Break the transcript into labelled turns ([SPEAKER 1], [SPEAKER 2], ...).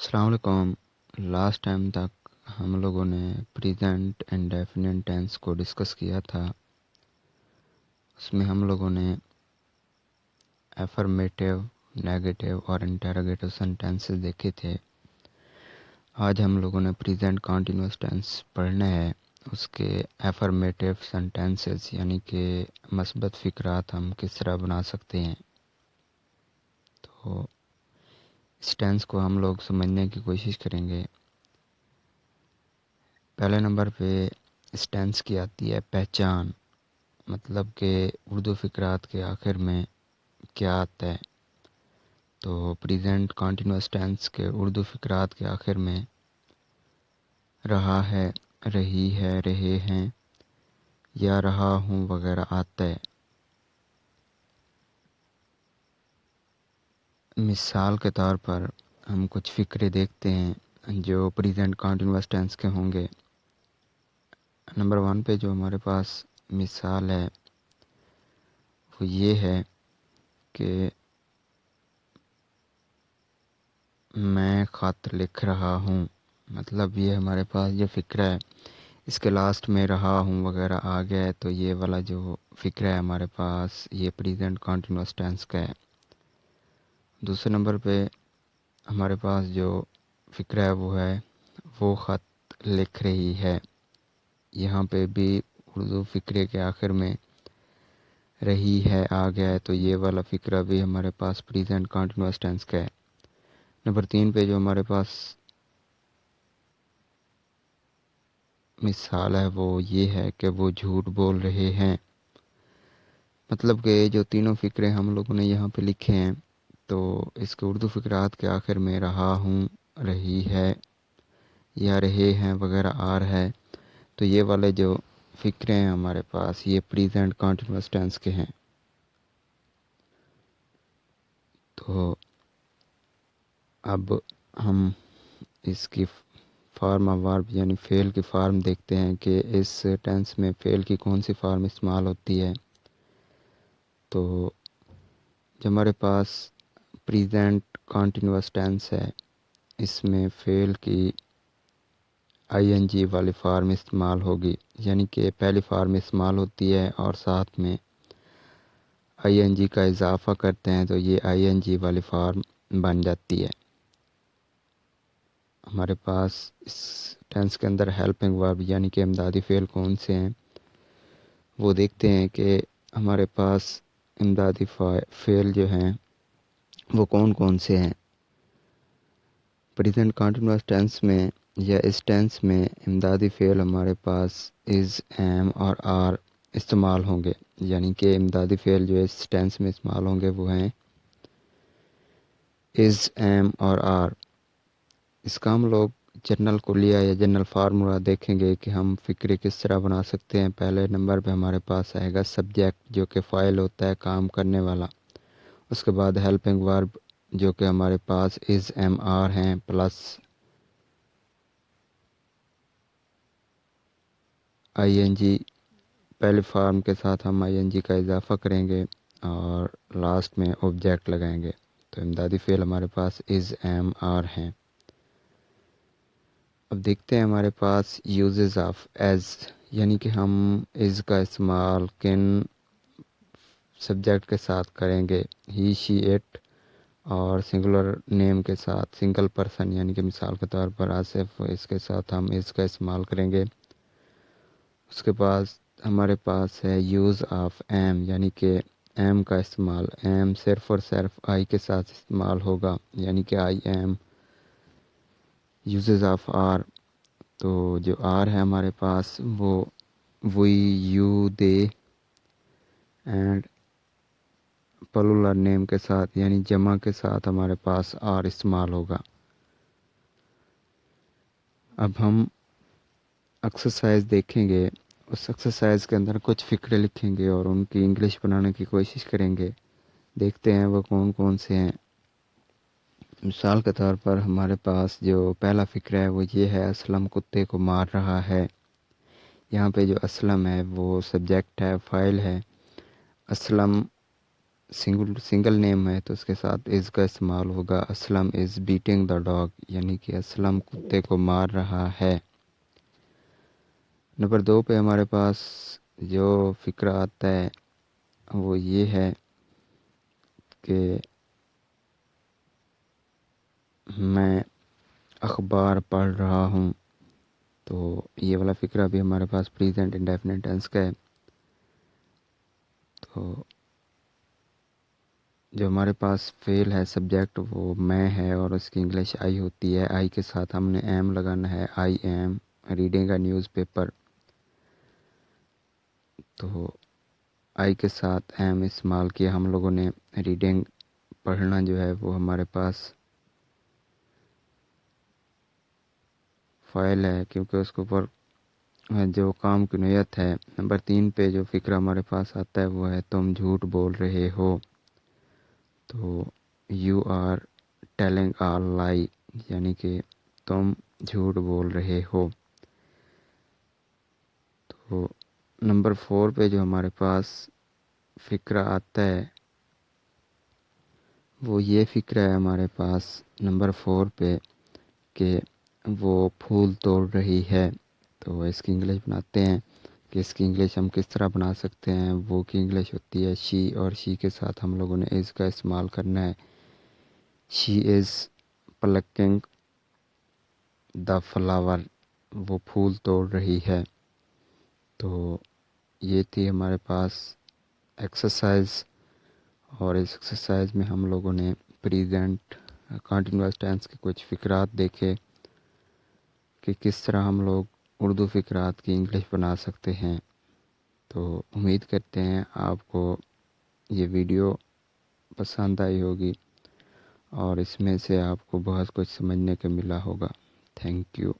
[SPEAKER 1] السلام علیکم۔ Last time تک ہم لوگوں نے پریزنٹ انڈیفینٹ ٹینس کو ڈسکس کیا تھا۔ اس میں ہم لوگوں نے افرمیٹیو، نیگیٹو اور انٹروگیٹو سینٹینسز دیکھے تھے۔ آج ہم لوگوں نے پریزنٹ کنٹینیوس ٹینس پڑھنا ہے۔ اس کے افرمیٹیو سینٹینسز یعنی کہ مثبت فقرات ہم کس طرح بنا سکتے ہیں۔ تو اس ٹینس کو ہم لوگ سمجھنے کی کوشش کریں گے۔ پہلے نمبر پہ اس ٹینس کی آتی ہے پہچان، مطلب کہ اردو فقرات کے آخر میں کیا آتا ہے۔ تو پریزنٹ کنٹینیوس ٹینس کے اردو فقرات کے آخر میں رہا ہے، رہی ہے، رہے ہیں یا رہا ہوں وغیرہ آتا ہے۔ مثال کے طور پر ہم کچھ فقرے دیکھتے ہیں جو پریزنٹ کنٹینیوس ٹینس کے ہوں گے۔ نمبر 1 پہ جو ہمارے پاس مثال ہے وہ یہ ہے کہ میں خط لکھ رہا ہوں۔ مطلب یہ ہمارے پاس جو فقرہ ہے اس کے لاسٹ میں رہا ہوں وغیرہ آ گیا ہے، تو یہ والا جو فقرہ ہے ہمارے پاس یہ پریزنٹ کنٹینیوس ٹینس کا ہے۔ دوسرے نمبر پہ ہمارے پاس جو فقرہ ہے وہ خط لکھ رہی ہے۔ یہاں پہ بھی اردو فقرے کے آخر میں رہی ہے آ گیا ہے، تو یہ والا فقرہ بھی ہمارے پاس پریزنٹ کنٹینیوس ٹینس کا ہے۔ نمبر 3 پہ جو ہمارے پاس مثال ہے وہ یہ ہے کہ وہ جھوٹ بول رہے ہیں۔ مطلب کہ جو تینوں فقرے ہم لوگوں نے یہاں پہ لکھے ہیں، تو اس کے اردو فقرات کے آخر میں رہا ہوں، رہی ہے یا رہے ہیں وغیرہ آ رہا ہے، تو یہ والے جو فقرے ہیں ہمارے پاس یہ پریزنٹ کنٹینیوس ٹینس کے ہیں۔ تو اب ہم اس کی فارم آف ورب یعنی فعل کی فارم دیکھتے ہیں کہ اس ٹینس میں فعل کی کون سی فارم استعمال ہوتی ہے۔ تو جو ہمارے پاس پریزنٹ کنٹینیوس ٹینس ہے اس میں فعل کی آئی این جی والی فارم استعمال ہوگی، یعنی کہ پہلی فارم استعمال ہوتی ہے اور ساتھ میں آئی این جی کا اضافہ کرتے ہیں تو یہ آئی این جی والی فارم بن جاتی ہے۔ ہمارے پاس اس ٹینس کے اندر ہیلپنگ ورب یعنی کہ امدادی فعل کون سے ہیں وہ دیکھتے ہیں کہ ہمارے پاس امدادی فعل جو ہیں وہ کون کون سے ہیں۔ پریزنٹ کنٹینیوس ٹینس میں یا اس ٹینس میں امدادی فعل ہمارے پاس از، ایم اور آر استعمال ہوں گے، یعنی کہ امدادی فعل جو اس ٹینس میں استعمال ہوں گے وہ ہیں از، ایم اور آر۔ اس کا ہم لوگ جنرل کلیہ یا جنرل فارمولا دیکھیں گے کہ ہم فقرے کس طرح بنا سکتے ہیں۔ پہلے نمبر پہ ہمارے پاس آئے گا سبجیکٹ جو کہ فاعل ہوتا ہے، کام کرنے والا۔ اس کے بعد ہیلپنگ ورب جو کہ ہمارے پاس از، ایم، آر ہیں، پلس آئی این جی، پہلی فارم کے ساتھ ہم آئی این جی کا اضافہ کریں گے اور لاسٹ میں آبجیکٹ لگائیں گے۔ تو امدادی فعل ہمارے پاس از، ایم، آر ہیں۔ اب دیکھتے ہیں ہمارے پاس یوزز آف ایز، یعنی کہ ہم از کا استعمال کن سبجیکٹ کے ساتھ کریں گے۔ ہی، شی، اٹ اور سنگولر نیم کے ساتھ، سنگل پرسن یعنی کہ مثال کے طور پر آصف، اس کے ساتھ ہم از کا استعمال کریں گے۔ اس کے بعد ہمارے پاس ہے یوز آف ایم، یعنی کہ ایم کا استعمال۔ ایم صرف اور صرف آئی کے ساتھ استعمال ہوگا، یعنی کہ I M. Uses of R, تو جو آر ہے ہمارے پاس وہ وی، یو، دے اینڈ پلولر نیم کے ساتھ یعنی جمع کے ساتھ ہمارے پاس آر استعمال ہوگا۔ اب ہم ایکسرسائز دیکھیں گے، اس ایکسرسائز کے اندر کچھ فقرے لکھیں گے اور ان کی انگلش بنانے کی کوشش کریں گے۔ دیکھتے ہیں وہ کون کون سے ہیں۔ مثال کے طور پر ہمارے پاس جو پہلا فقرہ ہے وہ یہ ہے اسلم کتے کو مار رہا ہے۔ یہاں پہ جو اسلم ہے وہ سبجیکٹ ہے، فاعل ہے۔ اسلم سنگل نیم ہے تو اس کے ساتھ از کا استعمال ہوگا. Aslam is beating the dog, یعنی کہ اسلم کتے کو مار رہا ہے. نمبر 2 پہ ہمارے پاس جو فقرہ آتا ہے وہ یہ ہے کہ میں اخبار پڑھ رہا ہوں. تو یہ والا فقرہ بھی ہمارے پاس پریزنٹ انڈیفینٹ ٹینس کا ہے. تو جو ہمارے پاس فعل ہے سبجیکٹ وہ میں ہے اور اس کی انگلش آئی ہوتی ہے. آئی کے ساتھ ہم نے ایم لگانا ہے. I am reading a news paper. تو آئی کے ساتھ ایم استعمال کیا ہم لوگوں نے. ریڈنگ پڑھنا جو ہے وہ ہمارے پاس فائل ہے کیونکہ اس کے اوپر جو کام کی نوعیت ہے. نمبر 3 پہ جو فقرہ ہمارے پاس آتا ہے وہ ہے تم جھوٹ بول رہے ہو. تو یو آر ٹیلنگ آ لائی، یعنی کہ تم جھوٹ بول رہے ہو. تو نمبر 4 پہ جو ہمارے پاس فقرہ آتا ہے وہ یہ فقرہ ہے ہمارے پاس نمبر 4 پہ کہ وہ پھول توڑ رہی ہے. تو اس کی انگلش بناتے ہیں کہ اس کی انگلش ہم کس طرح بنا سکتے ہیں. وہ کی انگلش ہوتی ہے شی، اور شی کے ساتھ ہم لوگوں نے از کا استعمال کرنا ہے. شی از پلکنگ دا فلاور، وہ پھول توڑ رہی ہے. تو یہ تھی ہمارے پاس ایکسرسائز، اور اس ایکسرسائز میں ہم لوگوں نے پریزنٹ کنٹینیوس ٹینس کے کچھ فقرات دیکھے کہ کس طرح ہم لوگ اردو فقرات کی انگلش بنا سکتے ہیں. تو امید کرتے ہیں آپ کو یہ ویڈیو پسند آئی ہوگی اور اس میں سے آپ کو بہت کچھ سمجھنے کو ملا ہوگا. Thank you.